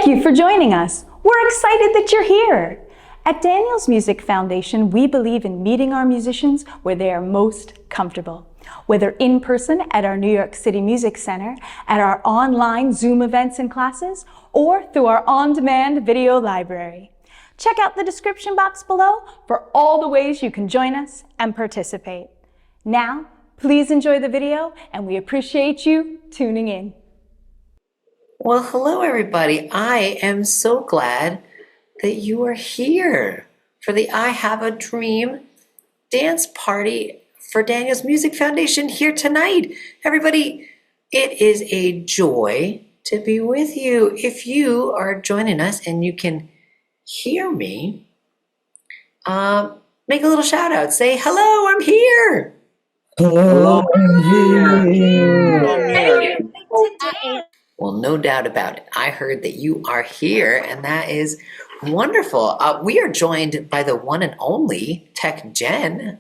you for joining us. We're excited that you're here. At Daniels Music Foundation, we believe in meeting our musicians where they are most comfortable. Whether in person at our New York City Music Center, at our online Zoom events and classes, or through our on-demand video library. Check out the description box below for all the ways you can join us and participate. Now, please enjoy the video, and we appreciate you tuning in. Well, hello everybody. I am so glad that you are here for the I Have a Dream dance party for Daniels Music Foundation here tonight. Everybody, it is a joy to be with you. If you are joining us and you can hear me, make a little shout out. Say, hello, I'm here. Hello, I'm here. Well, no doubt about it. I heard that you are here, and that is wonderful. We are joined by the one and only Tech Jen,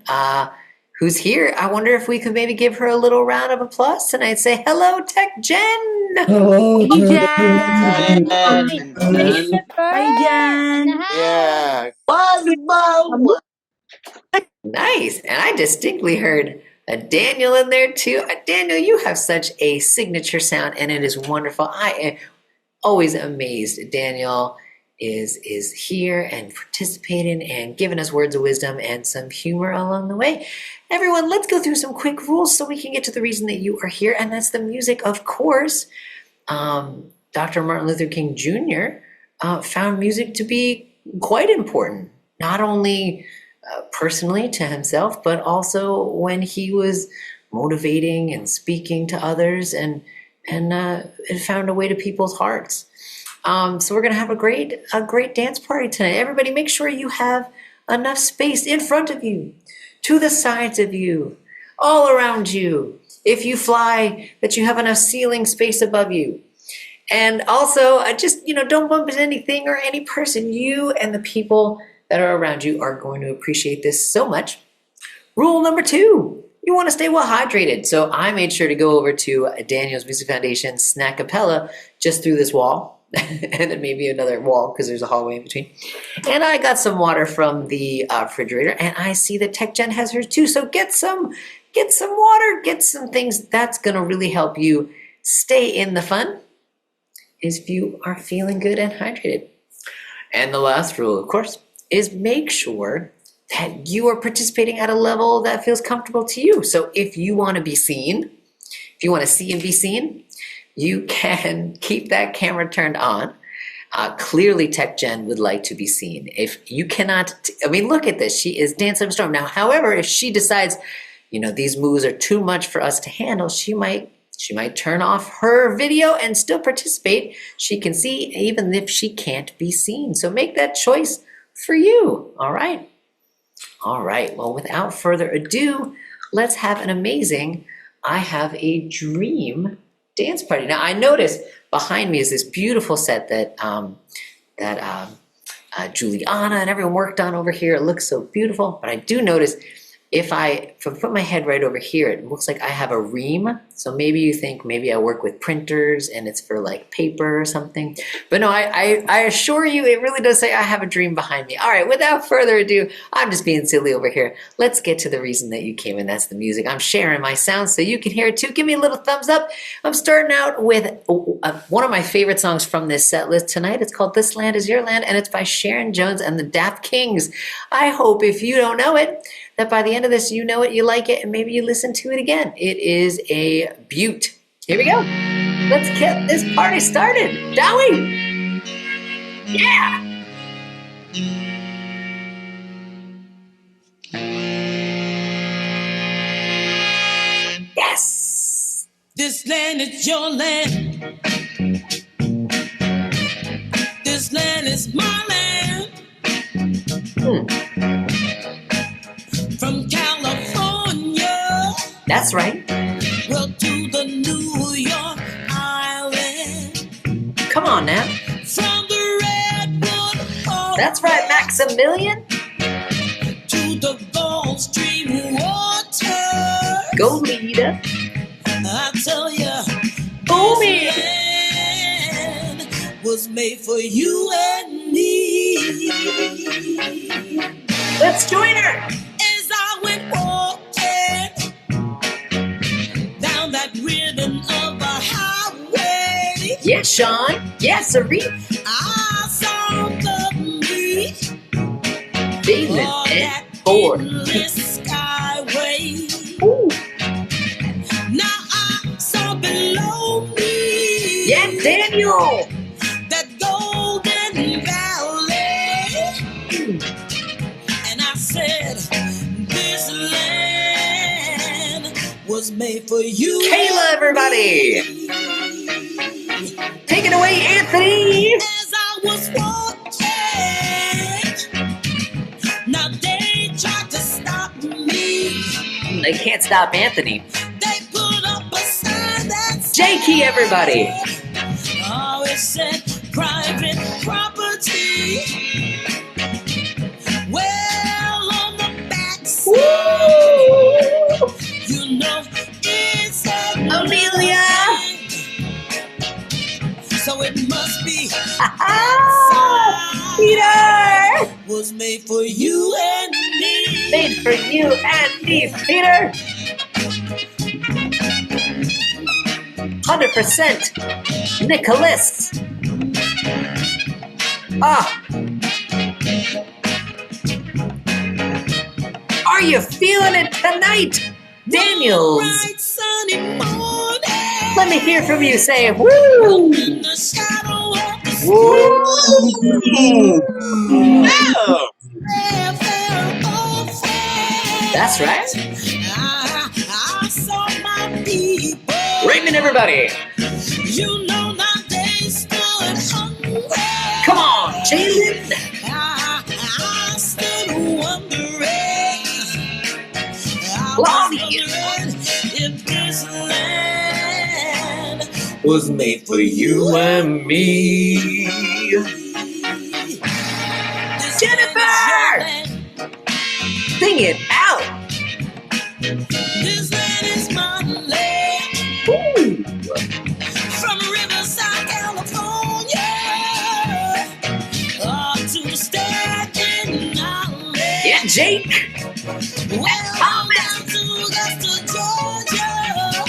who's here. I wonder if we could maybe give her a little round of applause tonight. Say, hello, Tech Jen. Hello, Jen. Hi, Jen. Yeah. Nice. And I distinctly heard a Daniel in there too. Daniel, you have such a signature sound, and it is wonderful. I am always amazed. Daniel is here and participating and giving us words of wisdom and some humor along the way. Everyone, let's go through some quick rules so we can get to the reason that you are here, and that's the music, of course. Dr. Martin Luther King Jr. Found music to be quite important, not only personally to himself, but also when he was motivating and speaking to others, and it found a way to people's hearts. So we're going to have a great dance party tonight. Everybody, make sure you have enough space in front of you, to the sides of you, all around you. If you fly, that you have enough ceiling space above you. And also, just, don't bump into anything or any person. You and the people that are around you are going to appreciate this so much. Rule number 2, you want to stay well hydrated. So I made sure to go over to Daniels Music Foundation Snackapella just through this wall, and then maybe another wall because there's a hallway in between. And I got some water from the refrigerator, and I see that Tech Jen has hers too. So get some water, get some things. That's going to really help you stay in the fun if you are feeling good and hydrated. And the last rule, of course, is make sure that you are participating at a level that feels comfortable to you. So if you want to be seen, if you want to see and be seen, you can keep that camera turned on. Clearly, Tech Jen would like to be seen. If you cannot, look at this. She is dancing up a storm. Now, however, if she decides, these moves are too much for us to handle, she might turn off her video and still participate. She can see even if she can't be seen. So make that choice for you. All right. Well, without further ado, let's have an amazing I Have a Dream dance party. Now, I noticed behind me is this beautiful set that Juliana and everyone worked on over here. It looks so beautiful. But I do notice if I put my head right over here, it looks like I have a ream. So maybe you think maybe I work with printers and it's for like paper or something. But no, I assure you, it really does say I have a dream behind me. All right, without further ado, I'm just being silly over here. Let's get to the reason that you came, and that's the music. I'm sharing my sound so you can hear it too. Give me a little thumbs up. I'm starting out with one of my favorite songs from this set list tonight. It's called This Land Is Your Land, and it's by Sharon Jones and the Daft Kings. I hope if you don't know it, that by the end of this, you know it, you like it, and maybe you listen to it again. It is a beaut. Here we go. Let's get this party started, shall we? Yeah. Yes. This land is your land. This land is my land. From California, That's right. well, to the New York Island. Come on now. From the Redwood That's right, Maximilian. to the Gulf Stream water. Go, Lita. I tell ya, Boomie. this land was made for you and me. Let's join her. As I went walking down that ribbon of a highway, Yes, Sean. Yes, Arif. I saw the me David on and that Ford. endless skyway. Ooh. Now I saw below me Yeah, Daniel. that golden valley, and I said, this land was made for you. Kayla, everybody. Take it away, Anthony. As I was walking, now they tried to stop me. They can't stop Anthony. They put up a sign that said, Jakey, everybody. oh, it said private property. Well, on the backside, you know it's Amelia. so it must be Peter. was made for you and me. Made for you and me, Peter. 100% Nicholas. Ah. Are you feeling it tonight, Daniels? Bright sunny morning. Let me hear from you. Say woo. In the shadow of the Woo. That's right. I saw my people. Raymond, everybody. You know that they stood hungry. Come on, Jalen. I stood wondering. I Lonnie. was wondering if this land Was made for you and me. this Jennifer! land is your land. Sing it out. This land is my land. Woo. From Riverside, California, to the Staten Island. Yeah, Jake. Well, down to Augusta, Georgia.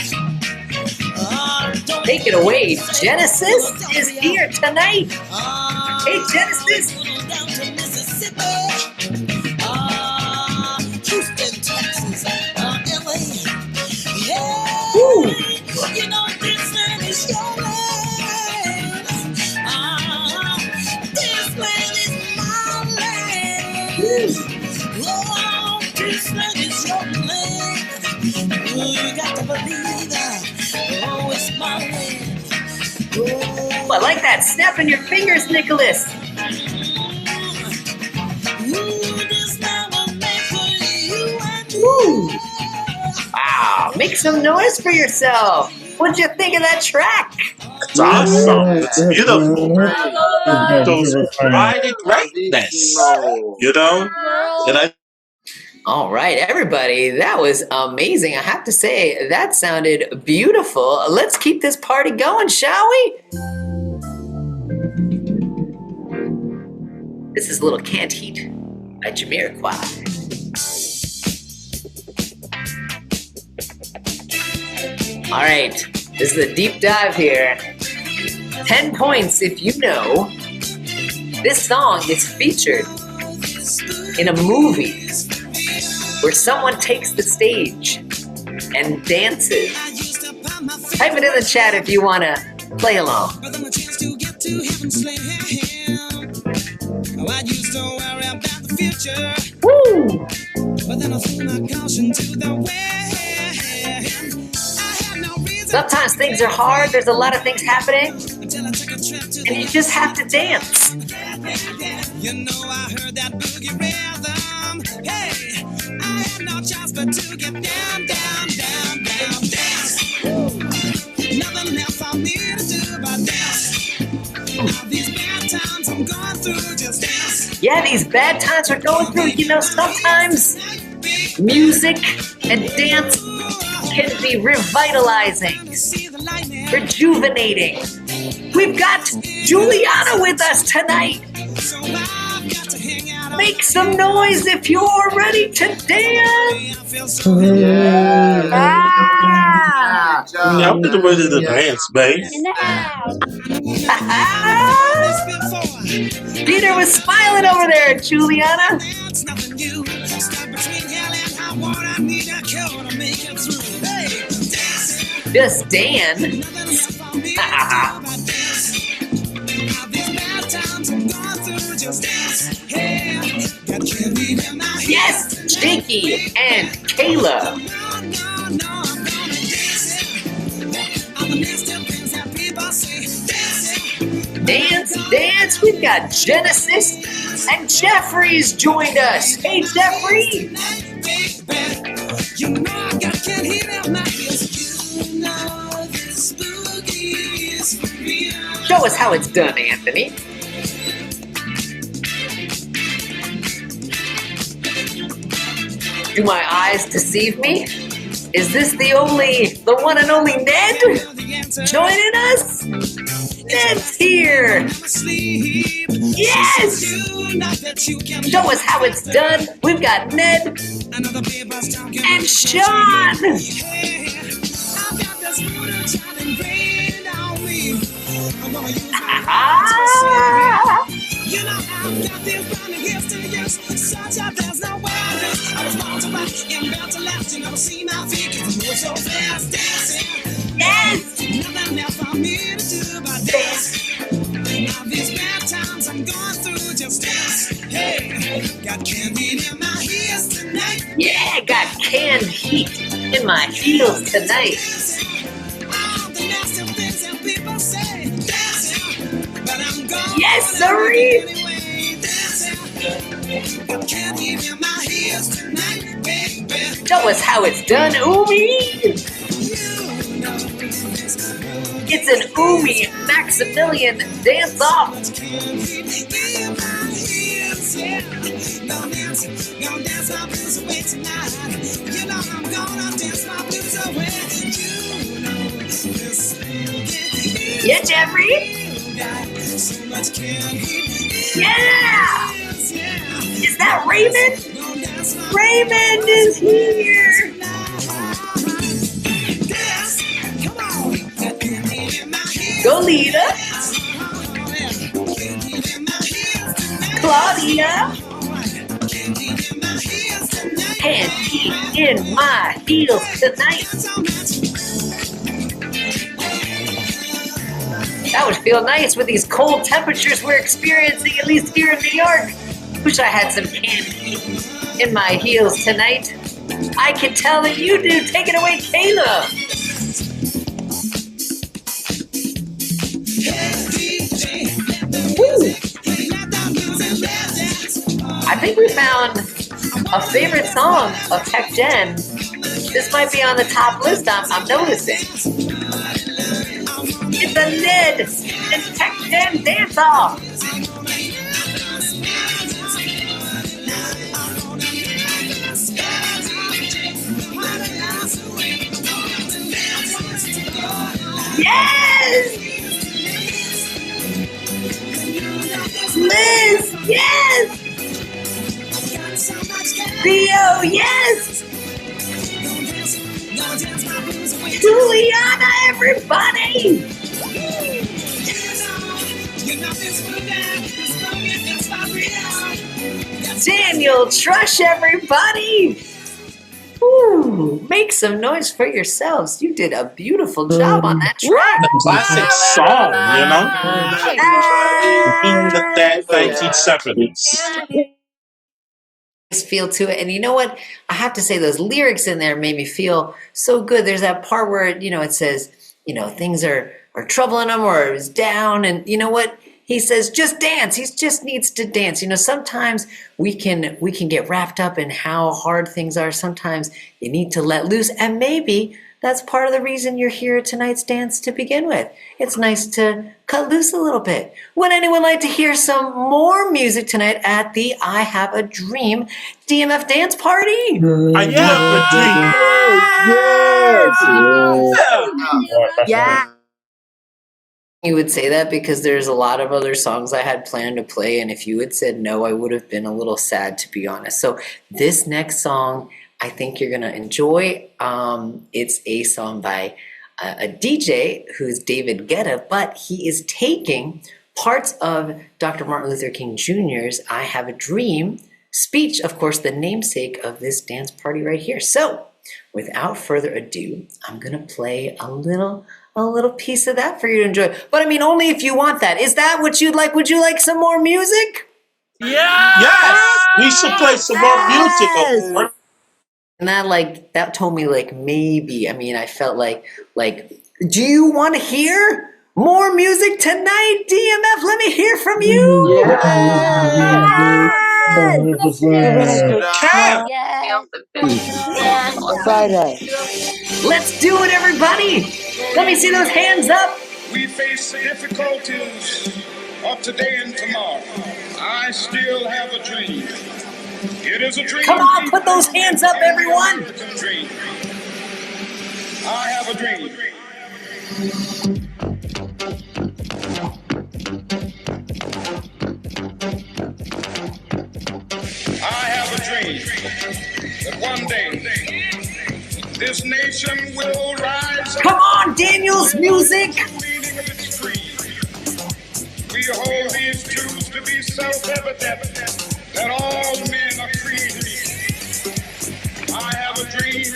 Don't Take it away. Genesis is here tonight. Hey, Genesis. Down to Mississippi. Houston, Texas, LA. Yeah. Woo. You know this land is your land. This land is my land. Oh, this land is your land. You got to believe that. Oh, it's my land. Oh, I like that. Snapping your fingers, Nicholas. this land was made for you and Woo. me. Wow. Make some noise for yourself. What'd you think of that track? It's awesome. It's beautiful. Those writing rightness. You know? And I All right, everybody. That was amazing. I have to say, that sounded beautiful. Let's keep this party going, shall we? This is Little Can't Heat by Jamiroquai. All right, this is a deep dive here. 10 points if you know. This song is featured in a movie where someone takes the stage and dances. Type it in the chat if you want to play along. Woo! Sometimes things are hard, there's a lot of things happening, and you just have to dance. You know I heard that boogie rhythm. Hey, I had no choice but to get down, down, down, down, dance. Nothing else I need to do but dance. Now these bad times I'm going through, just dance. Yeah, these bad times we're going through, you know, sometimes music and dance can be revitalizing, rejuvenating. We've got Juliana with us tonight. Make some noise if you're ready to dance. I'm getting ready to dance, babe. Peter was smiling over there at Juliana. Just Dan. Yes, Jakey and Kayla. Dance, dance. We've got Genesis and Jeffrey's joined us. Hey, Jeffrey. Show us how it's done, Anthony. Do my eyes deceive me? Is this the one and only Ned joining us? Ned's here. Yes! Show us how it's done. We've got Ned and Sean. Yeah, got canned heat in my heels tonight. Yes, sirree. Show us how it's done, Umi. It's an Umi Maximilian dance-off. Yeah, Jeffrey? Yeah! Is that Raymond? Raymond is here! Go, Lita! Claudia! And heat in my heels tonight. That would feel nice with these cold temperatures we're experiencing, at least here in New York. Wish I had some canned heat in my heels tonight. I can tell that you do. Take it away, Kayla. Woo. I think we found a favorite song of Tech Gen. This might be on the top list, I'm noticing. It's a Ned and Tech Gen dance-off. Yes! Liz, yes! Theo, yes! Juliana, everybody! Daniel Trush, everybody! Ooh, make some noise for yourselves. You did a beautiful job on that track. Classic song, you know? In the 1970s. Feel to it. And you know what? I have to say those lyrics in there made me feel so good. There's that part where, it says, things are troubling him or is down. And you know what? He says, just dance. He just needs to dance. Sometimes we can get wrapped up in how hard things are. Sometimes you need to let loose. And maybe that's part of the reason you're here at tonight's dance to begin with. It's nice to cut loose a little bit. Would anyone like to hear some more music tonight at the I Have a Dream DMF dance party? I have a dream. Yes. Yeah. You would say that because there's a lot of other songs I had planned to play, and if you had said no, I would have been a little sad, to be honest. So this next song, I think you're gonna enjoy. It's a song by a DJ who's David Guetta, but he is taking parts of Dr. Martin Luther King Jr.'s "I Have a Dream" speech, of course, the namesake of this dance party right here. So, without further ado, I'm gonna play a little piece of that for you to enjoy. But I mean, only if you want that. Is that what you'd like? Would you like some more music? Yes, we should play some more music. Of And that told me maybe. I mean, I felt like, do you want to hear more music tonight, DMF? Let me hear from you. Cap. Friday. Let's do it, everybody. Let me see those hands up. We face the difficulties of today and tomorrow. I still have a dream. It is a dream. Come on, put those hands up, everyone. Dream. I have a dream. I have a dream that one day this nation will rise up. Come on, Daniel's music. We hold these truths to be self-evident that all men are created equal. I have a dream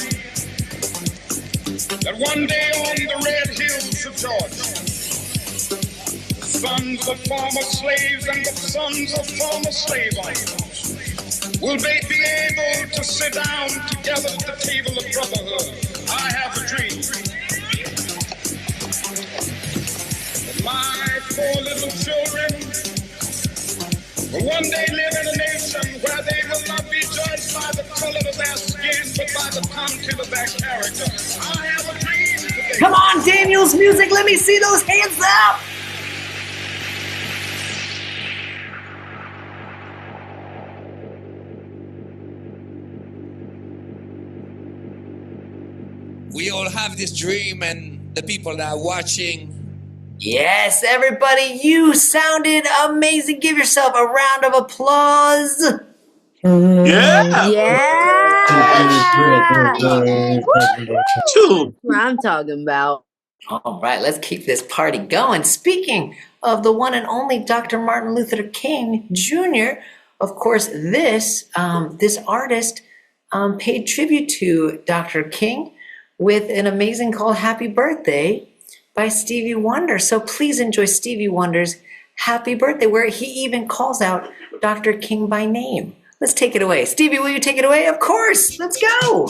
that one day on the red hills of Georgia, the sons of former slaves and the sons of former slave owners will they be able to sit down together at the table of brotherhood. I have a dream that my poor little children will one day live in a nation where they will not be judged by the color of their skin, but by the content of their character. I have a dream today. Come on, Daniel's music. Let me see those hands up. We all have this dream, and the people that are watching. Yes, everybody, you sounded amazing. Give yourself a round of applause. Yeah. Two. What I'm talking about. All right, let's keep this party going. Speaking of the one and only Dr. Martin Luther King Jr., of course, this artist paid tribute to Dr. King with an amazing called Happy Birthday by Stevie Wonder. So please enjoy Stevie Wonder's Happy Birthday, where he even calls out Dr. King by name. Let's take it away. Stevie, will you take it away? Of course. Let's go.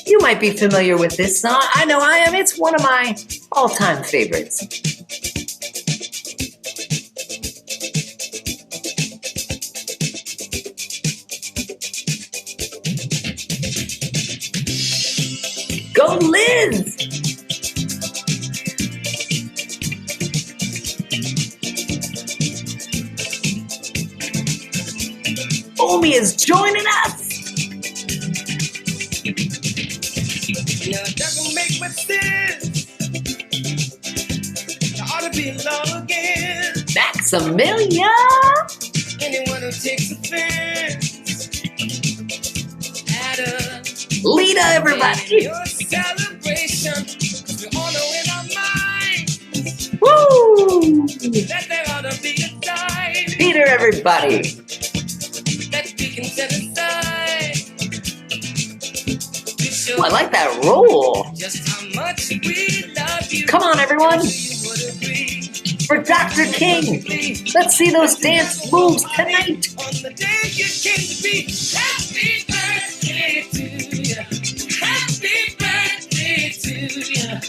You might be familiar with this song. I know I am. It's one of my all-time favorites. Go Liz! Omi is joining us! Now it doesn't make much sense. There ought to be law again. Maximilian! Anyone who takes offense at a Lita, everybody! your celebration, 'cause we all know in our minds Woo! that there ought to be a time Peter, everybody! that we can set aside to show Oh, I like that roll. just how much we love you. Come on, everyone! You would agree. For Dr. King! Let's see those dance moves tonight! On the day you came to be, happy birthday to you. Happy birthday to you.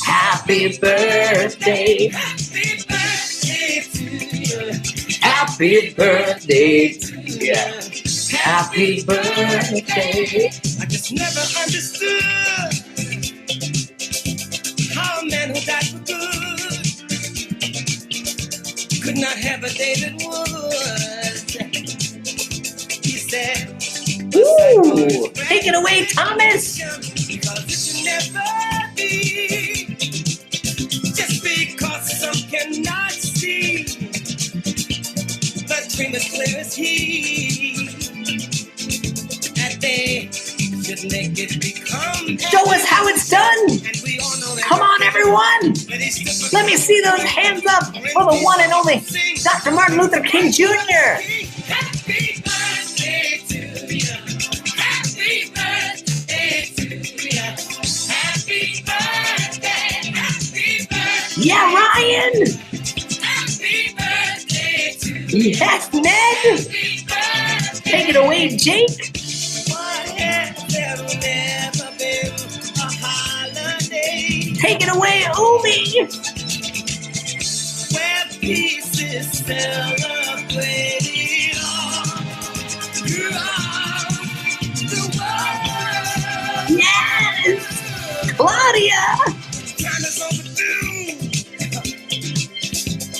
Happy birthday! Happy birthday to you. Happy birthday to you! Happy birthday! I just never understood how a man who died for good could not have a day that would. He said, Ooh! Take it away, Thomas! because it should never be just because some dream as clear as he. That they should make it become. Show us how it's done. And we all know that. Come on, everyone. Let me see those hands up for the one and only Dr. Martin Luther King Jr. Happy birthday to you. Happy birthday to you. Happy birthday. Happy birthday. Yeah, Ryan. Happy birthday to you. Yes, Ned. Happy birthday. Take it away, Jake. Why has there never been a holiday Take it away, Umi. where peace is celebrated all throughout the world? Yes. Claudia. Time is overdue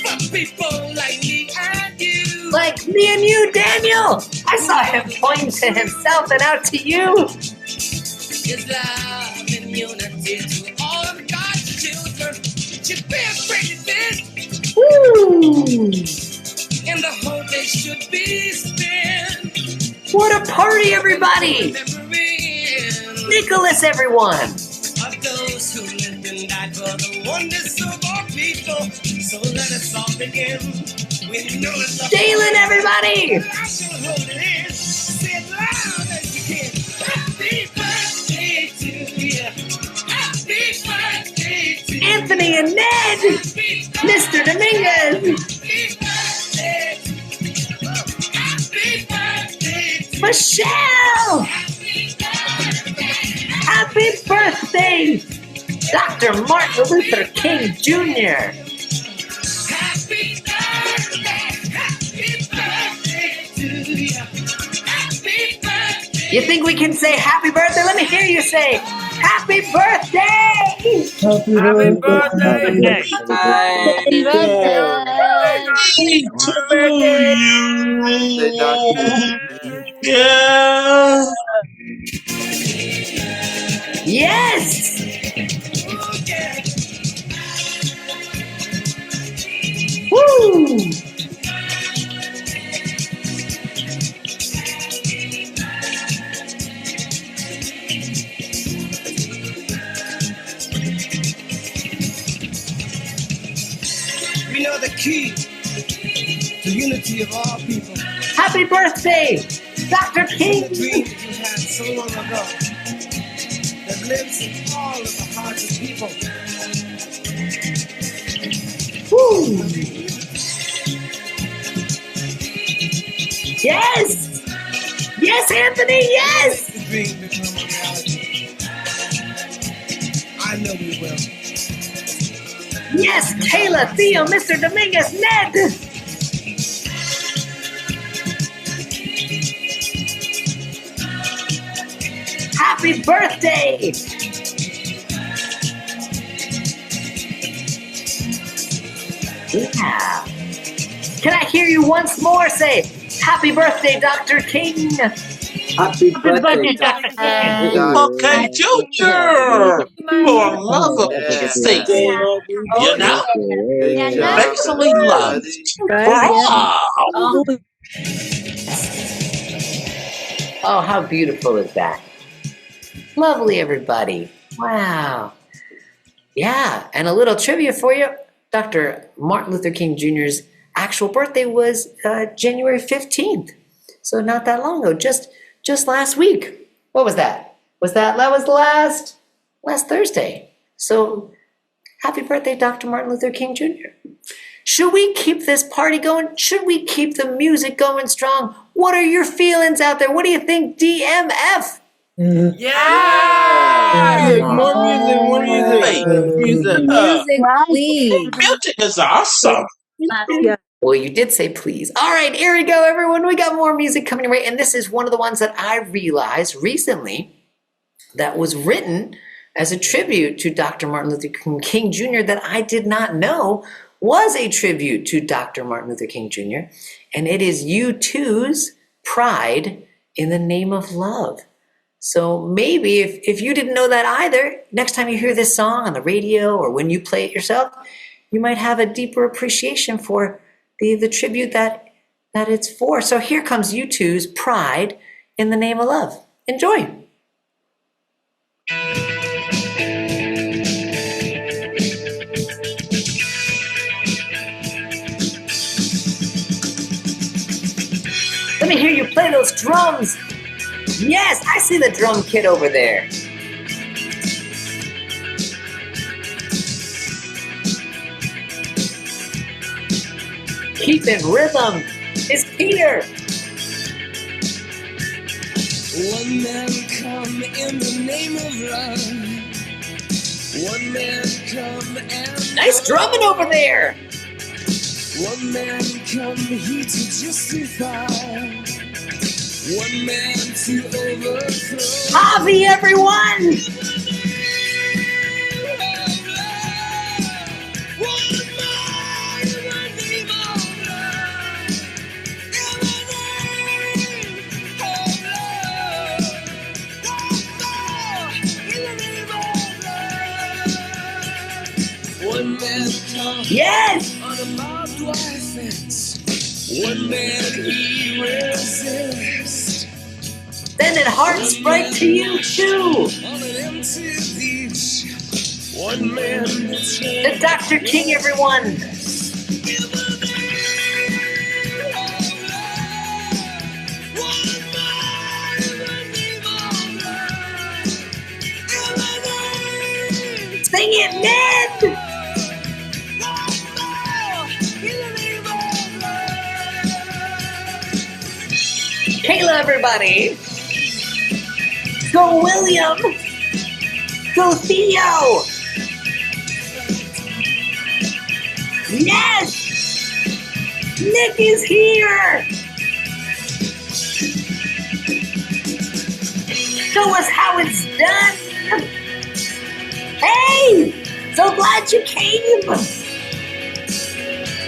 for people like me and you. Like me and you, Daniel. I saw him point to himself and out to you. Is love and unity to all of God's children. Should be a great event, Woo. and the whole day should be spent What a party, everybody. remembering Nicholas, everyone. of those who lived and died for the wonders of our people. So let us all begin. We know it's a Dalen, everybody. hold it in. Say it loud as you can. Happy birthday to you. Happy birthday to you. Anthony and Ned. Happy Mr. Dominguez. birthday to you. Happy birthday to you. Michelle. Happy birthday, Dr. Martin Luther King Jr. Happy birthday to you. Happy birthday. You think we can say happy birthday? Let me hear you say happy birthday. Happy birthday. Happy to you. Yeah. Yes. Woo. We know the key to unity of all people. Happy birthday, Dr. The King. dream that you had so long ago that lives in all of the hearts of people. Woo. Yes. Yes, Anthony, yes. Let the dream become a reality. I know we will. Yes, Kayla, Theo, Mr. Dominguez, Ned. Happy birthday. Yeah. Can I hear you once more say, happy birthday, Dr. King? Happy birthday, Dr. King. Okay, Junior. For mother's sake. You know, basically loved. Wow. Oh, how beautiful is that? Lovely, everybody. Wow. Yeah, and a little trivia for you. Dr. Martin Luther King Jr.'s actual birthday was January 15th. So not that long ago, just last week. What was that? That was last Thursday. So happy birthday, Dr. Martin Luther King Jr. Should we keep this party going? Should we keep the music going strong? What are your feelings out there? What do you think, DMF? Yeah. More music. Please. Music is awesome. Well, you did say please. All right, here we go, everyone. We got more music coming your way. And this is one of the ones that I realized recently that was written as a tribute to Dr. Martin Luther King Jr. that I did not know was a tribute to Dr. Martin Luther King Jr. And it is U2's Pride in the Name of Love. So maybe if you didn't know that either, next time you hear this song on the radio or when you play it yourself, you might have a deeper appreciation for the tribute that that it's for. So here comes U2's Pride in the Name of Love. Enjoy. Let me hear you play those drums. Yes, I see the drum kit over there. Keeping rhythm is Peter. One man come in the name of love. One man come and Nice drumming over there. one man come here to justify. One man to overthrow. Javi, everyone. One man come Yes. on a barbed wire fence. One man he resists. Sending hearts right to you too. On an empty beach. One man The Dr. King, everyone. Sing it, Ned. Kayla, everybody. Go, William. Go, Theo. Yes. Nick is here. Show us how it's done. Hey, so glad you came.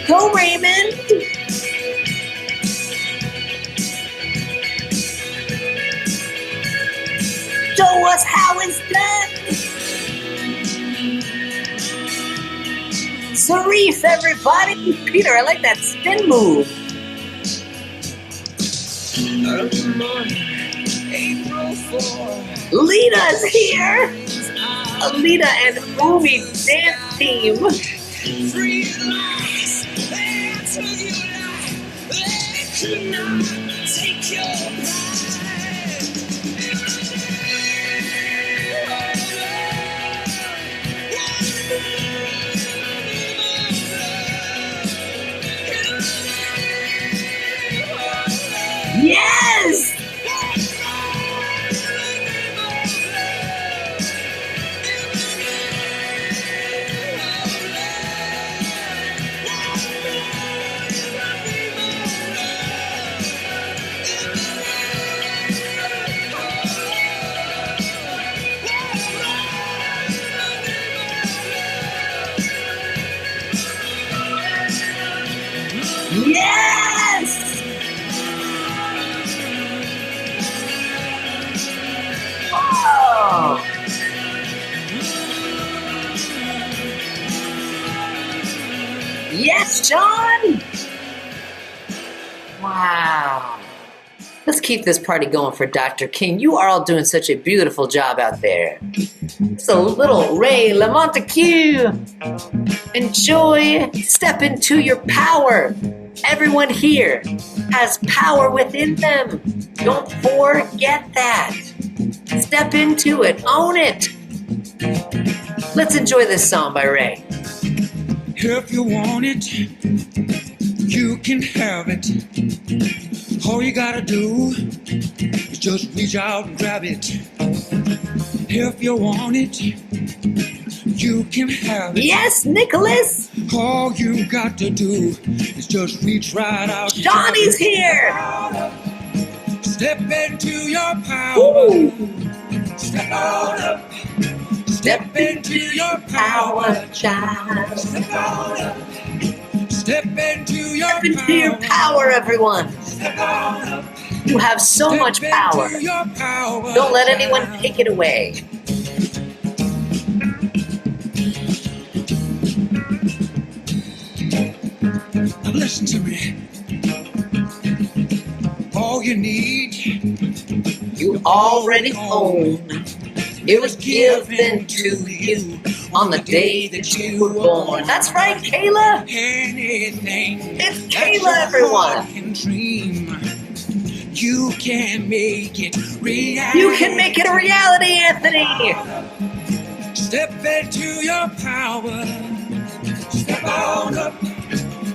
Go, Raymond. Show us how it's done. Sarif, everybody. Peter, I like that spin move. early morning, April 4. Lita's here. Alita and movie dance team. Free lies, they took your life. They could not take your Yes. Yes! Oh! Yes, John! Wow. Let's keep this party going for Dr. King. You are all doing such a beautiful job out there. So little Ray LaMontague. Enjoy. Step into your power. Everyone here has power within them. Don't forget that. Step into it. Own it. Let's enjoy this song by Ray. If you want it, you can have it. All you gotta do is just reach out and grab it. If you want it, you can have it. Yes, Nicholas. All you got to do is just reach right out. and Johnny's grab here. it. Step into your power. Ooh. Step on up. Step into your Power, power. child. Step on up. Step into your Step into your power, everyone. Step on up. You have so much Step power. into your power. Don't let anyone take it away. Listen to me. you need, You already own. It was given to you on the day that you were born. That's right, Kayla. anything It's that Kayla, your everyone. heart can dream, you can make it reality. You can make it a reality, Anthony. Step into your power. Step on up.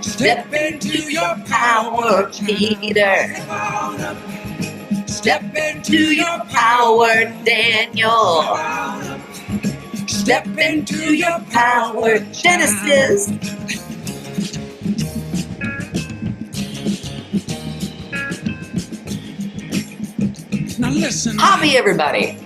Step into your Power, Peter. Step on up. Step into your power, Daniel. Step into your Power, Genesis. Now listen. Hobby, everybody.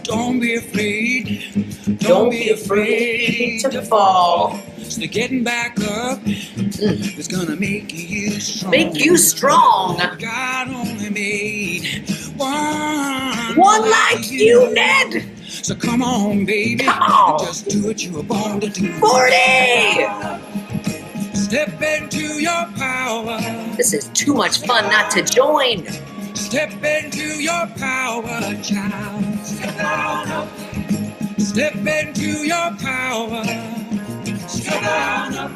Don't be afraid. Don't be afraid to fall. So getting back up is gonna make you strong. Make you strong. God only made one Like you, Ned. So come on, baby. Come on. Just do what you were born to do. 40. Step into your power. This is too much fun not to join. Step into your power, child. Step on up. Step into your power. Step on up.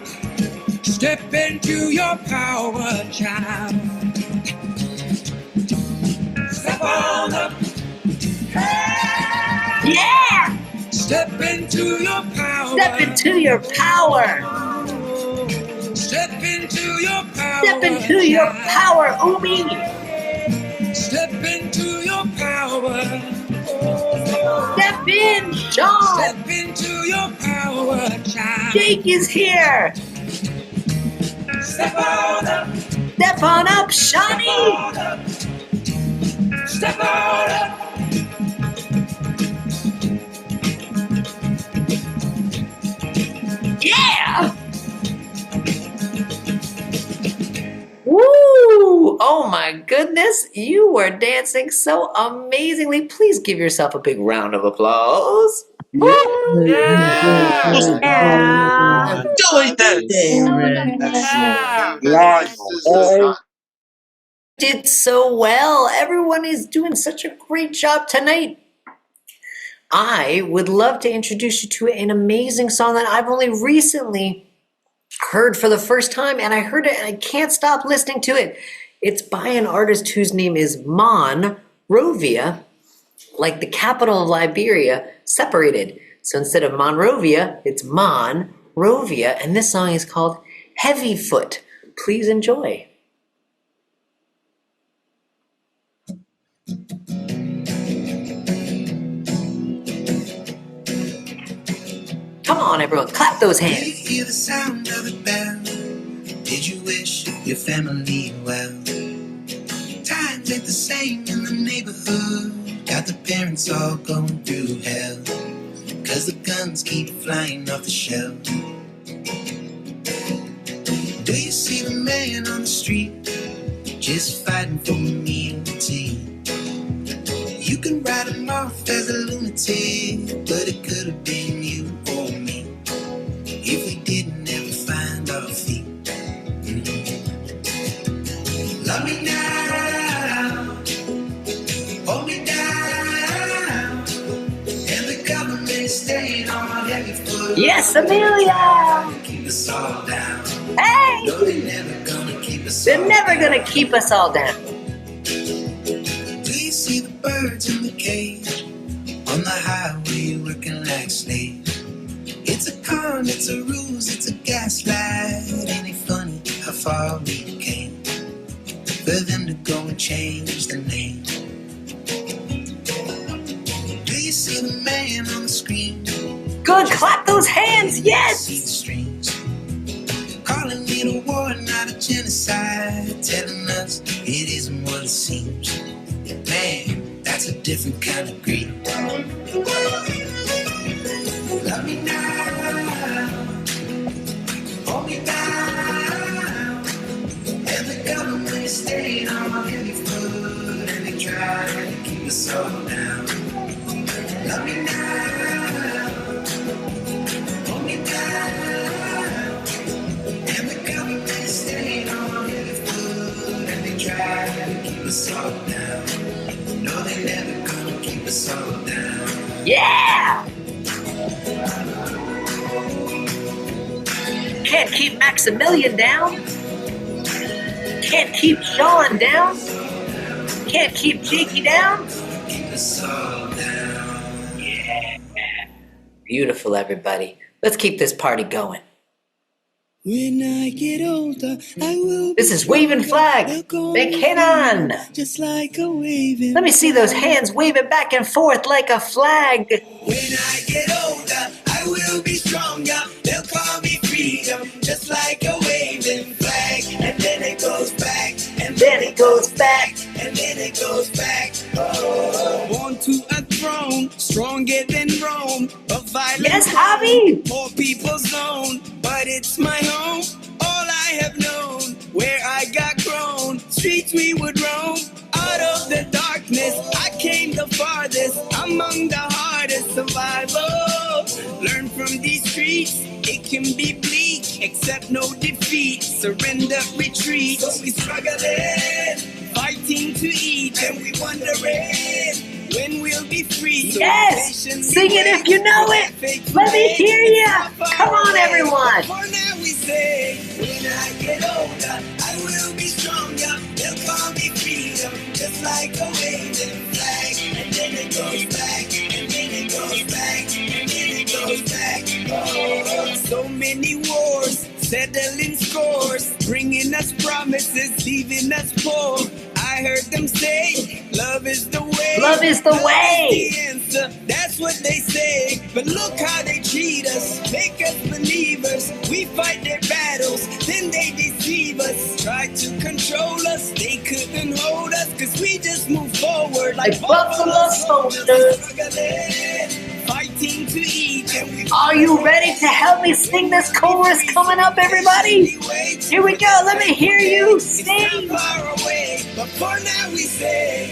Step into your power, child. Step on up. Yeah. Step into your power. Step into your power. Step into your power. Step into your power, Umi. Step into your power. Step in, John. Step into your power, child. Jake is here. Step on up. Step on up, Shawnee. Step on up. Yeah. Woo! Oh my goodness, you were dancing so amazingly. Please give yourself a big round of applause. Doing this. Did so well. Everyone is doing such a great job tonight. I would love to introduce you to an amazing song that I've only recently heard for the first time, and I heard it and I can't stop listening to it. It's by an artist whose name is Monrovia, like the capital of Liberia, separated. So instead of Monrovia, it's Monrovia, and this song is called Heavy Foot. Please enjoy. Come on, everyone, clap those Did you hands. hear the sound of a bell? Did you wish your family well? Times ain't the same in the neighborhood. Got the parents all going through hell, 'cause the guns keep flying off the shelf. Do you see the man on the street just fighting for a meal to eat? You can write him off as a lunatic, but it could have been you or me if we didn't ever find our feet. Love me now, hold me down, and the government staying on my heavy foot. Yes, Amelia. Keep us all down. Hey, No, they're never gonna keep us they're all never down. gonna keep us all down. Do you see the birds in the cage on the highway working like slaves? It's a con, it's a ruse, it's a gaslight. Ain't it funny how far we came for them to go and change the name? Do you see the man on the screen? Good, clap those hands, yes. See the strings calling it a war, not a genocide, telling us it isn't what it seems. Man, that's a different kind of greed. Love me now, hold me down, and the government is staying on my heavy foot, and they try to keep us all down. Love me now, hold me down, and the government is staying on my heavy foot, and they try us all down. No, they never gonna keep us all down. Yeah! Can't keep Maximilian down. Can't keep Sean down. Can't keep Jakey down. Keep us all down. Yeah. Beautiful, everybody. Let's keep this party going. When I get older, I will. This is Waving Flag. McKinnon. Just like a waving. Let me see those hands waving back and forth like a flag. When I get older, I will be stronger. They'll call me freedom, just like a waving flag. And then it goes back, and Then it goes back. and then it goes back. Oh, born to a throne, stronger than Rome. A violent Yes, Javi. Poor people's zone, but it's my home. All I have known, where I got grown. Streets we would roam. Out of the darkness, I came the farthest. Among the hardest survival. Learn from these streets, it can be bleak. Accept no defeat, surrender, retreat. So we struggling, fighting to eat, and we wondering when we'll be free. So Yes! patiently Sing it if you know it. wait. Let me hear ya. Come on, everyone. For now we say, when I get older, I will be stronger. They'll call me freedom, just like a waving flag. And then it goes back, and then it goes back, and then it goes back. Oh, so many wars, settling scores, bringing us promises, leaving us poor. I heard them say, love is the way. Love is the way. Is the answer. That's what they say. But look how they treat us, make us believers. We fight their battles, then they deceive us. Try to control us, they couldn't hold us. Cause we just move forward Like buffalo soldiers. Struggling, fighting to eat. And we Are you ready to help me sing this chorus coming up, everybody? Here we go. Let me hear you It's sing. not far away, but for now we say,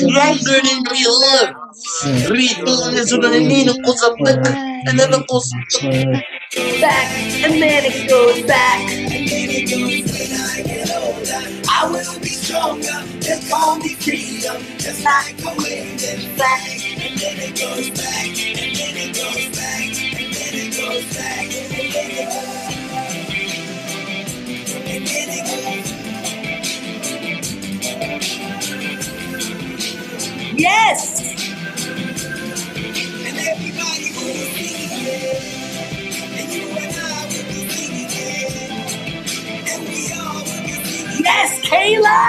Longer in real life. Redoing this with a Nino goes up back, and then it goes Back, and then it goes back. I will be stronger. They'll call me freedom, just like a waving flag. And then it goes back, and then it goes back, and then it goes back, and then it goes back. And then it goes. Yes. And everybody will be singing it. And you and I will be singing it. And we all will be singing it. Yes, Kayla.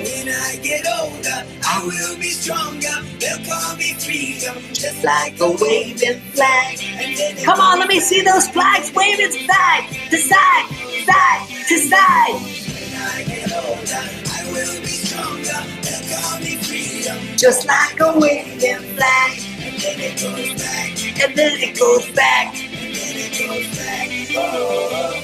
When I get older, I will be stronger. They'll call me freedom, just like a waving flag. And then it Come on, let me see those flags waving side to side, side to side. When I get older, I will be stronger. They'll call me freedom, Just like a waving flag. and then it goes back, And then it goes back. and then it goes back. Oh.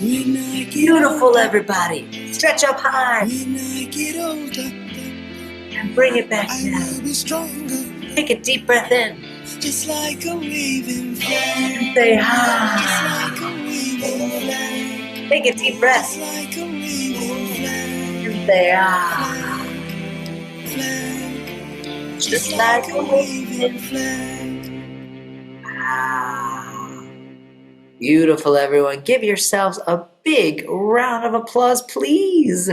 When I get Beautiful, everybody. Stretch up high When I get older, and bring it back I down. will be stronger, Take a deep breath in. just like a waving flag. Say Just hi. like a waving flag. Take a deep breath Just like a waving flag. and say ah. Flag. Just like a waving flag. Ah. Beautiful, everyone. Give yourselves a big round of applause, please.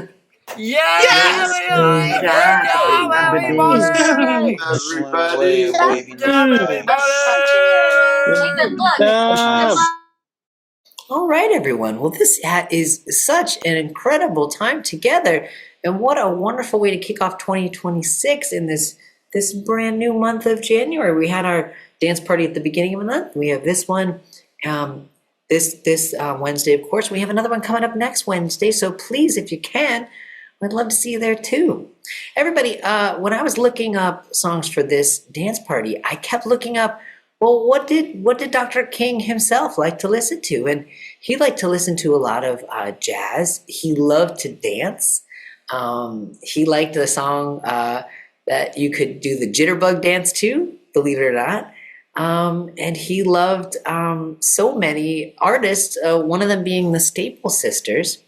All right, everyone. Well, this is such an incredible time together, and what a wonderful way to kick off 2026 in this brand new month of January. We had our dance party at the beginning of the month. We have this one this Wednesday, of course. We have another one coming up next Wednesday. So please, if you can, I'd love to see you there too. Everybody, when I was looking up songs for this dance party, I kept looking up, well, what did Dr. King himself like to listen to? And he liked to listen to a lot of jazz. He loved to dance. He liked the song that you could do the jitterbug dance to, believe it or not. And he loved so many artists, one of them being the Staple Sisters.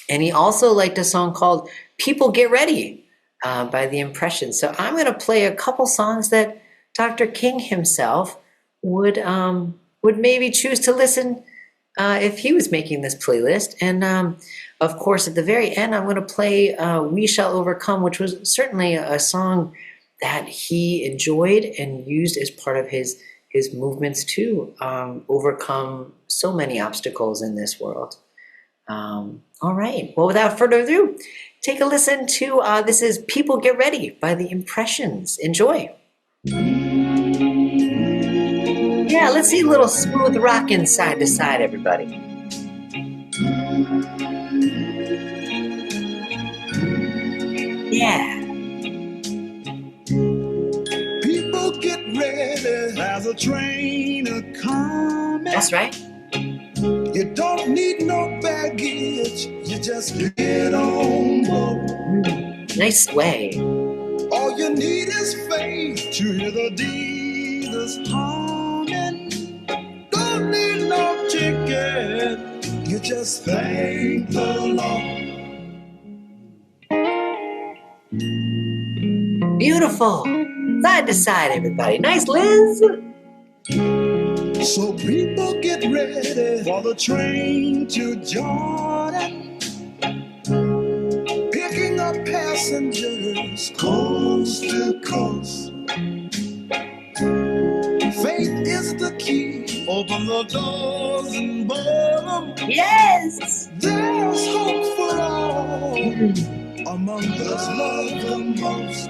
And he also liked a song called People Get Ready by The Impressions. So I'm going to play a couple songs that Dr. King himself would maybe choose to listen if he was making this playlist. And of course, at the very end, I'm going to play We Shall Overcome, which was certainly a song that he enjoyed and used as part of his movements to overcome so many obstacles in this world. All right. Well, without further ado, take a listen to this is People Get Ready by The Impressions. Enjoy. Yeah, let's see a little smooth rocking side to side, everybody. Yeah. People get ready, there's a train a-coming. That's right. You don't need no baggage, you just get on board. Nice sway. All you need is faith to hear the Jesus humming. Don't need no ticket, you just thank the Lord. Beautiful. Side to side, everybody. Nice, Liz. So people get ready for the train to Jordan, picking up passengers coast to coast. Faith is the key, open the doors and board them. Yes. There's hope for all among those loved the most.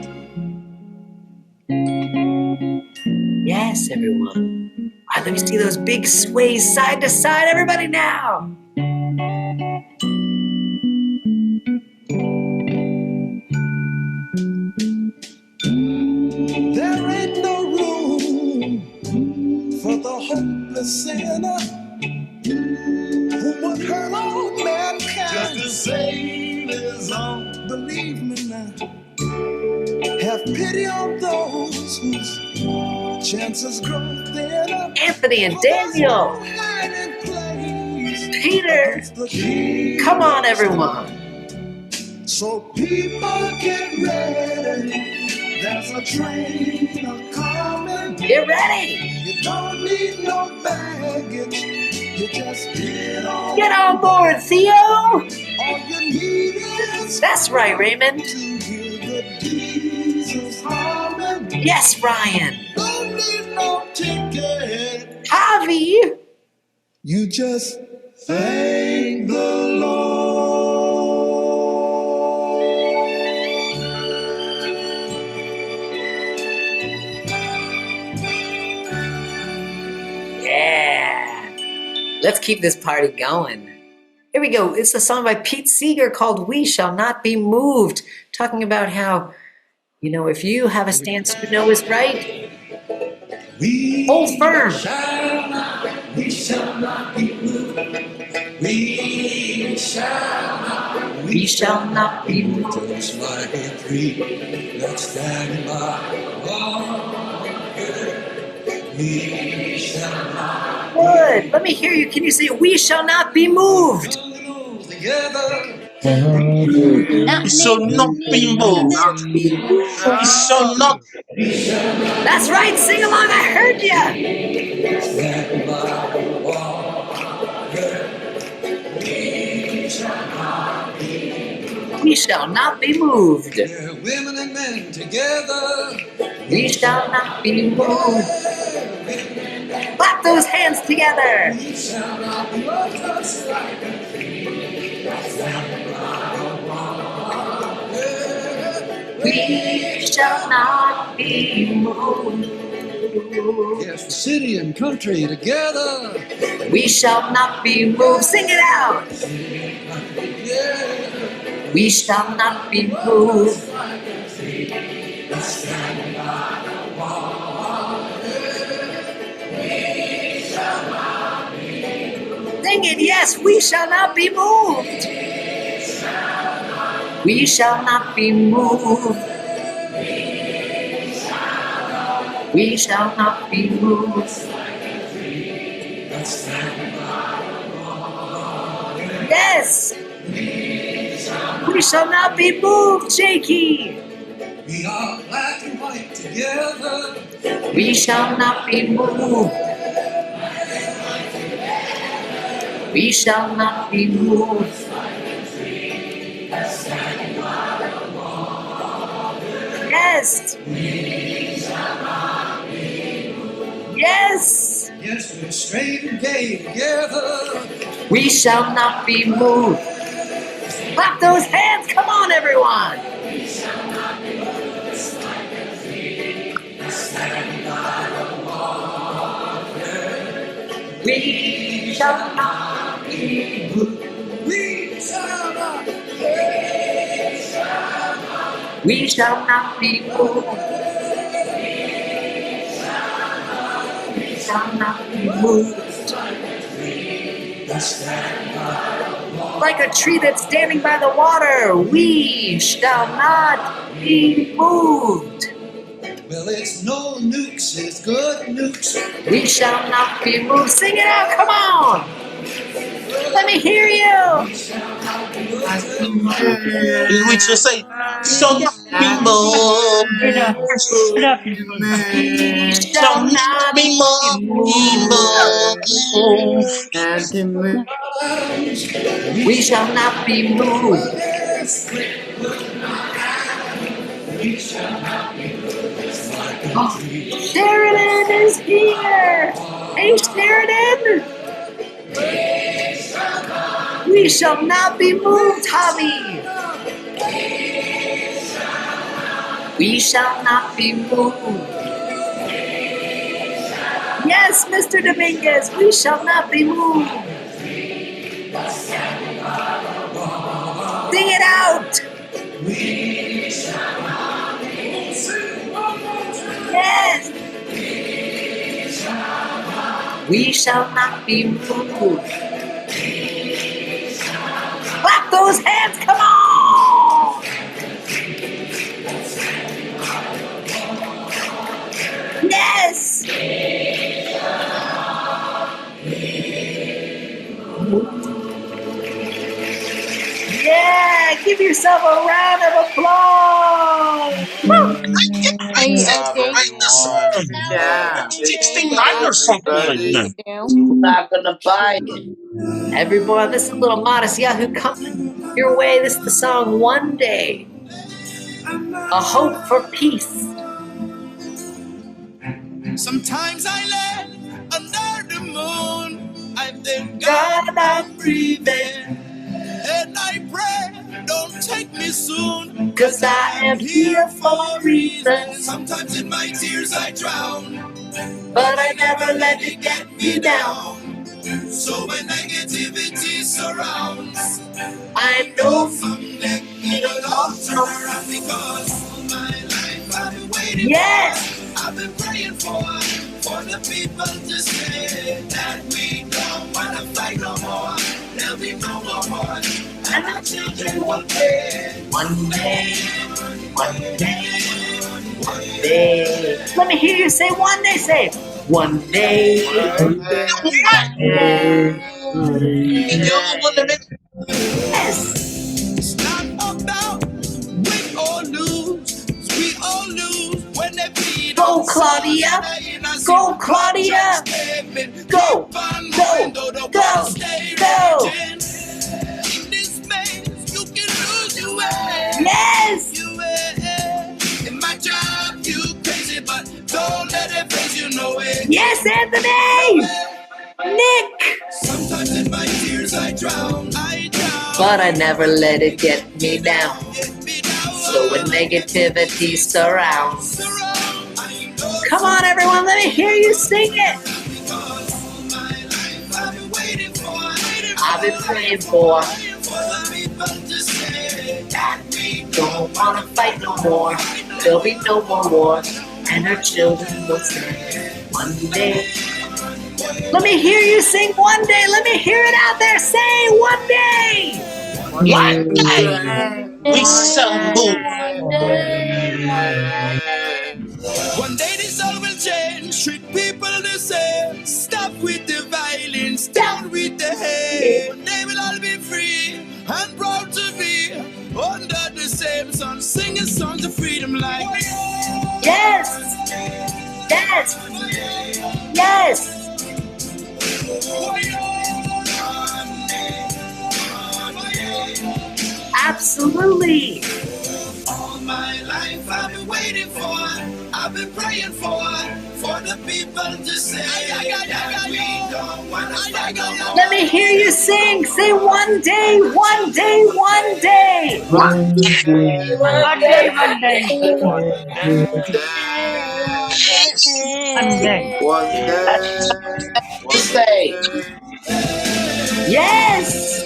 Yes, everyone. All right, let me see those big sways side to side, everybody now. There ain't no room for the hopeless sinner who would hurt all mankind just to save his own. Believe me now, have pity on those whose chances grow thinner. Anthony and Daniel. Peter. Come on, everyone. So people get ready. There's a train a-coming. Get ready. You don't need no baggage. You just get on board, Theo. All you need is that's right, Raymond. to hear the Jesus humming. Yes, Ryan. Don't need no ticket. Javi. You just thank the Lord. Yeah. Let's keep this party going. Here we go. It's a song by Pete Seeger called We Shall Not Be Moved, talking about how, if you have a stance you know is right, hold firm. We shall not be moved. We shall not be moved. Just like a tree that's standing by water. We shall not. Good. Let me hear you. Can you say, we shall not be moved? Together. We shall not be moved. We shall not. That's right. Sing along. I heard you. Stand by water. We shall not be moved. Yeah, women and men together. We shall not be moved. Clap those hands together. We shall not be moved. Just like a tree that's standing by water. We shall not be moved. Yes, the city and country together. We shall not be moved. Sing it out. Yeah. We shall not be moved. Sing it, yes, we shall not be moved. We shall not be moved. We shall not be moved. Yes! We shall not be moved, Jakey! We are black and white together. We shall not be moved. We shall not be moved. Yes! Yes! Yes, we're straight and gay together. We shall not be moved. Clap those hands! Come on, everyone! We shall not be moved. We shall not. We shall not be moved. We shall not be moved. Like a tree that's standing by the water, we shall not be moved. Well, it's no nukes, it's good nukes. We shall not be moved. Sing it out, come on! Let me hear you! We just say, shall not be moved. We Shall not be moved. We shall not be moved. Oh, Sheridan is here! Hey, Sheridan! We shall not be moved, Tommy! We shall not be moved. Yes, Mr. Dominguez, we shall not be moved. Sing it out! Yes! We shall not be moved. Clap those hands, come on! Yes! Yeah, give yourself a round of applause. Yeah. 69 or something like that. Not gonna buy it. Everyone, this is Little Modest Yahoo coming your way. This is the song One Day. A hope for peace. Sometimes I lay under the moon. I thank God I'm breathing. And I pray, don't take me soon. 'Cause I am here for a reason. Sometimes in my tears I drown. But I never let it get me down. So when negativity surrounds, I know someday it'll all turn around because all my life I've been waiting. Yes! I've been praying for the people to say that we don't wanna fight no more. There'll be no more war, and our children will pay. One day, one day, one day. Let me hear you say one day. Say one day. Yes. It's not about win or lose. We all lose when they beat Go, us. Claudia. Go, Claudia. Go, go, go, go. In this maze, you can lose your way. Yes. In my job, you crazy, but don't let it face you no way. Yes, Anthony. Nick. Sometimes in my tears I drown. But I never let it get me down. So when negativity surrounds, come on, everyone, let me hear you sing it. I've been praying for that we don't want to fight no more. There'll be no more wars, and our children will say one day. Let me hear you sing one day. Let me hear it out there. Say one day. One day we shall move. One day this all will change. Trick people to say, stop with the violence, down with the hate. They will all be free and proud to be under the same sun, singing songs of freedom like Yes. Yes. Yes. Absolutely. all my life. I've been waiting for, I've been praying for the people to say that we don't want to fight no more. Let me hear you sing. Say one day, one day, one day. One day, One day, one day. one day. Yes.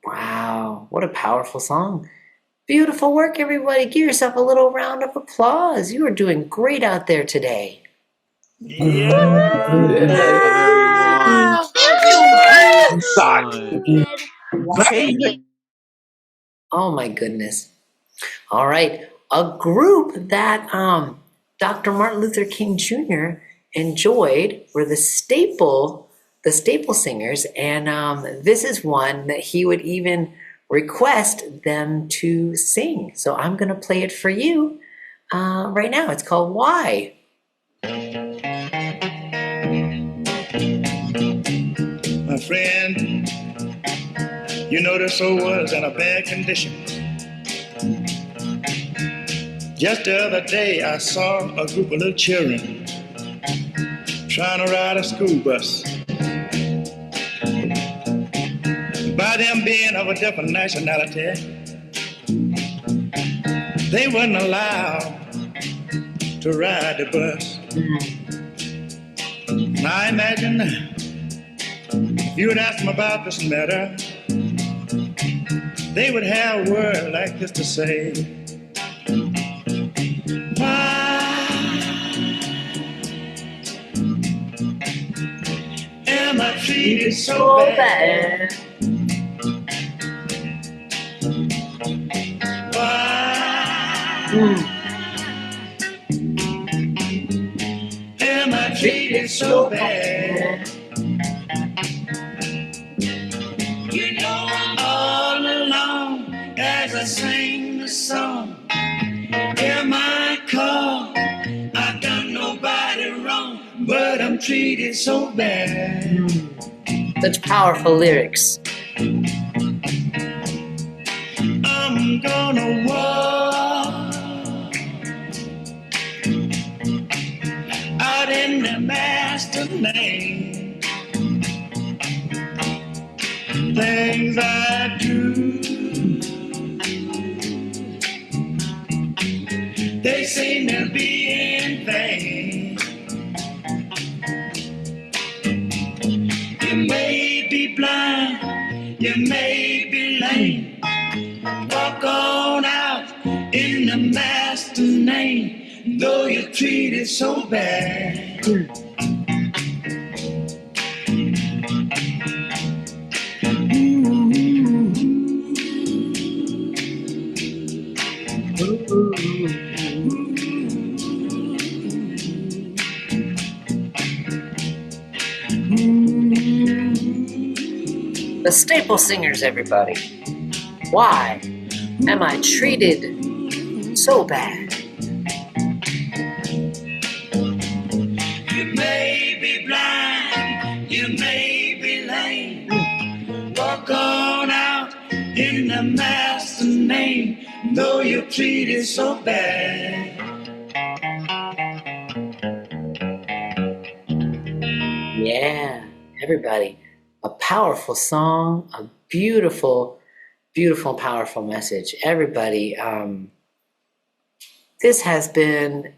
Wow, what a powerful song. Beautiful work, everybody. Give yourself a little round of applause. You are doing great out there today. Oh my goodness. All right. A group that Dr. Martin Luther King Jr. enjoyed were the Staple Singers, and this is one that he would even request them to sing. So I'm going to play it for you right now. It's called Why. My friend, you know this old world's in a bad condition. Just the other day I saw a group of little children trying to ride a school bus. By them being of a different nationality, they weren't allowed to ride the bus. Now I imagine if you would ask them about this matter, they would have a word like this to say. Why am I treated so bad? Am I treated so bad? You know, all along as I sing the song, hear my call. I done nobody wrong, but I'm treated so bad. Such powerful lyrics. I'm gonna walk out in the Master's name. Things I do, they seem to be in vain. You may be blind, you may be lame. Walk on out in the Master's name, though you're treated so bad. The Staple Singers, everybody. Why am I treated so bad? You may be blind, you may be lame. Walk on out in the Master's name, though you're treated so bad. Yeah, everybody. A powerful song, a beautiful, beautiful, powerful message. Everybody, this has been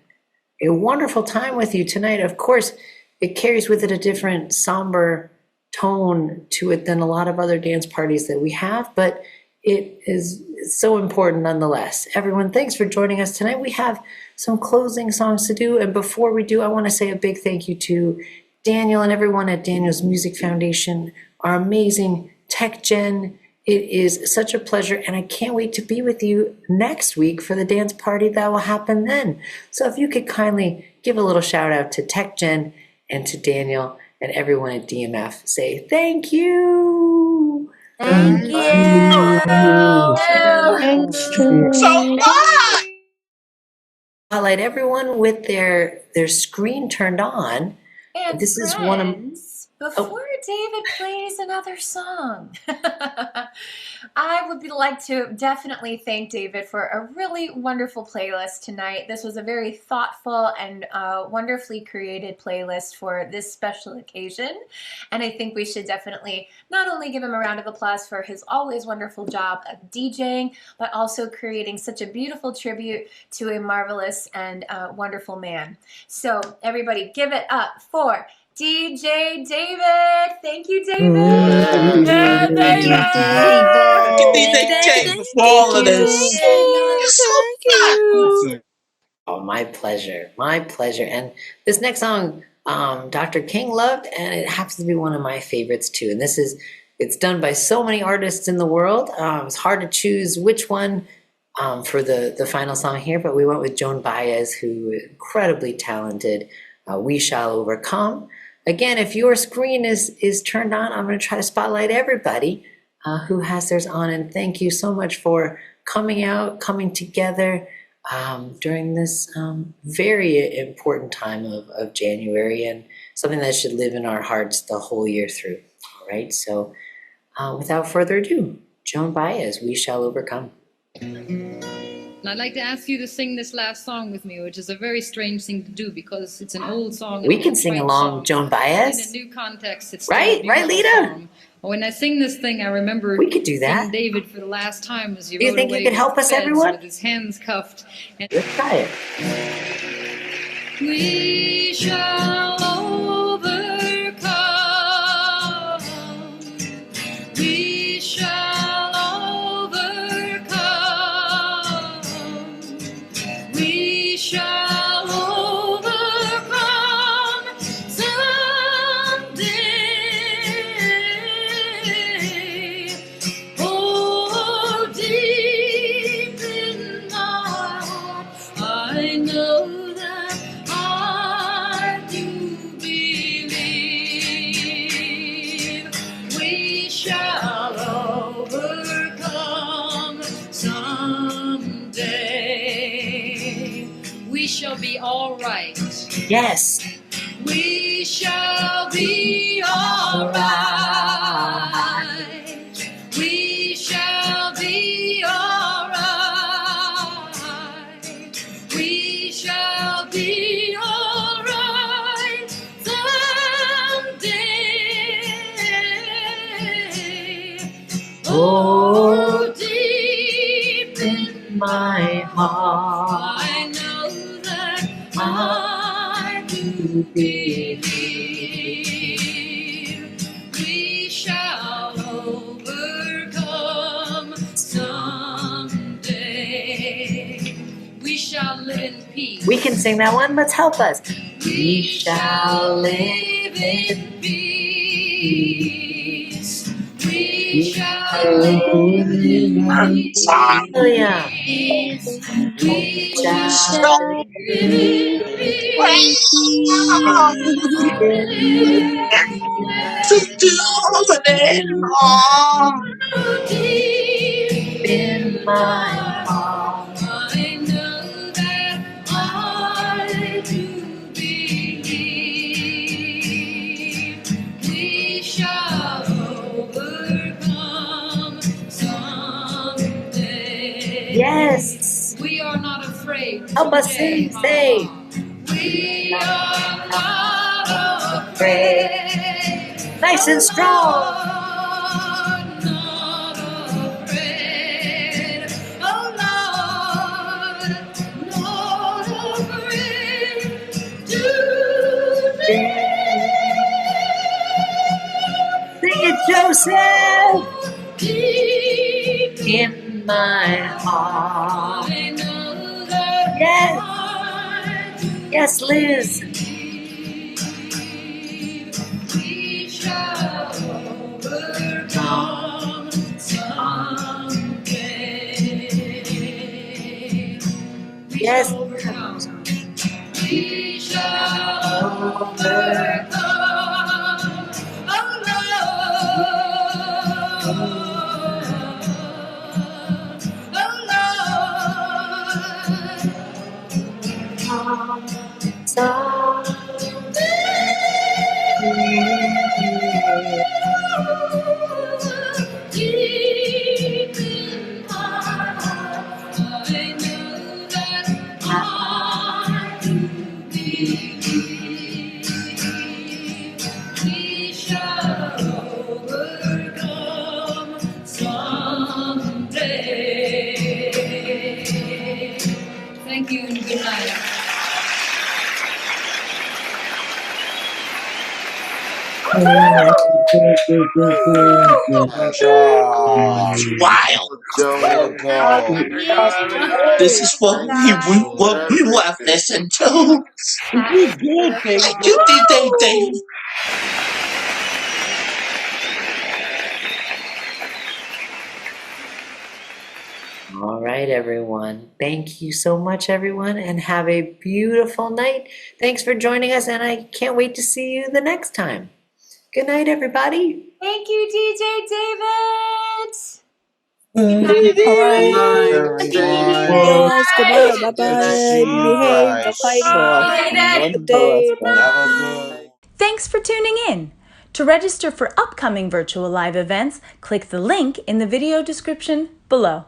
a wonderful time with you tonight. Of course, it carries with it a different somber tone to it than a lot of other dance parties that we have, but it is so important nonetheless. Everyone, thanks for joining us tonight. We have some closing songs to do. And before we do, I want to say a big thank you to Daniel and everyone at Daniel's Music Foundation, our amazing Tech Gen. It is such a pleasure, and I can't wait to be with you next week for the dance party that will happen then. So if you could kindly give a little shout out to Tech Gen and to Daniel and everyone at DMF. Say thank you. Thank you. So much. Highlight everyone with their screen turned on. And This is friends, one of before David plays another song, I would like to definitely thank David for a really wonderful playlist tonight. This was a very thoughtful and wonderfully created playlist for this special occasion. And I think we should definitely not only give him a round of applause for his always wonderful job of DJing, but also creating such a beautiful tribute to a marvelous and wonderful man. So everybody give it up for DJ David. Thank you, David. Yeah, David. DJ for all of this. Oh, my pleasure. My pleasure. And this next song, Dr. King loved, and it happens to be one of my favorites too. And it's done by so many artists in the world. It's hard to choose which one for the final song here, but we went with Joan Baez, who is incredibly talented. We Shall Overcome. Again, if your screen is turned on, I'm going to try to spotlight everybody who has theirs on. And thank you so much for coming together during this very important time of January, and something that should live in our hearts the whole year through. All right, so without further ado, Joan Baez, We Shall Overcome. And I'd like to ask you to sing this last song with me, which is a very strange thing to do because it's an old song. We can sing along, Joan Baez. In a new context, it's right, Lita? Song. When I sing this thing, I remember we could do that. Seeing David for the last time as he do you rode think away you could help us, everyone? with his hands cuffed. And let's try it. We shall overcome. We shall overcome. We shall overcome someday. Oh, deep in my heart, I know that I do believe we shall overcome someday. We shall be all right. Yes. We shall be all right. We shall be all right. We shall be all right someday. Oh, deep in my heart, I know that I do believe we shall overcome someday. We shall live in peace. we can sing that one. Let's help us. We shall live in peace. We shall live in peace. Hallelujah. We shall live in peace. Deep in my heart, I know that I do believe we shall overcome someday. Yes. We are not afraid. Help us sing. Say. We are not afraid. Nice and strong. Not afraid. Oh Lord, not afraid to Sing it, Joseph. deep in my heart. Yes. Yes, Liz. We shall overcome someday. Yes. We shall overcome. Deep in my heart, I know that I do believe we shall overcome someday. Thank you and good night. Wild. This is what we want to listen to. You did, Dave. All right, everyone. Thank you so much, everyone, and have a beautiful night. Thanks for joining us, and I can't wait to see you the next time. Good night, everybody. Thank you, DJ David. Yes, goodbye. Bye bye. Behave. Bye. Good day. Thanks for tuning in. To register for upcoming virtual live events, click the link in the video description below.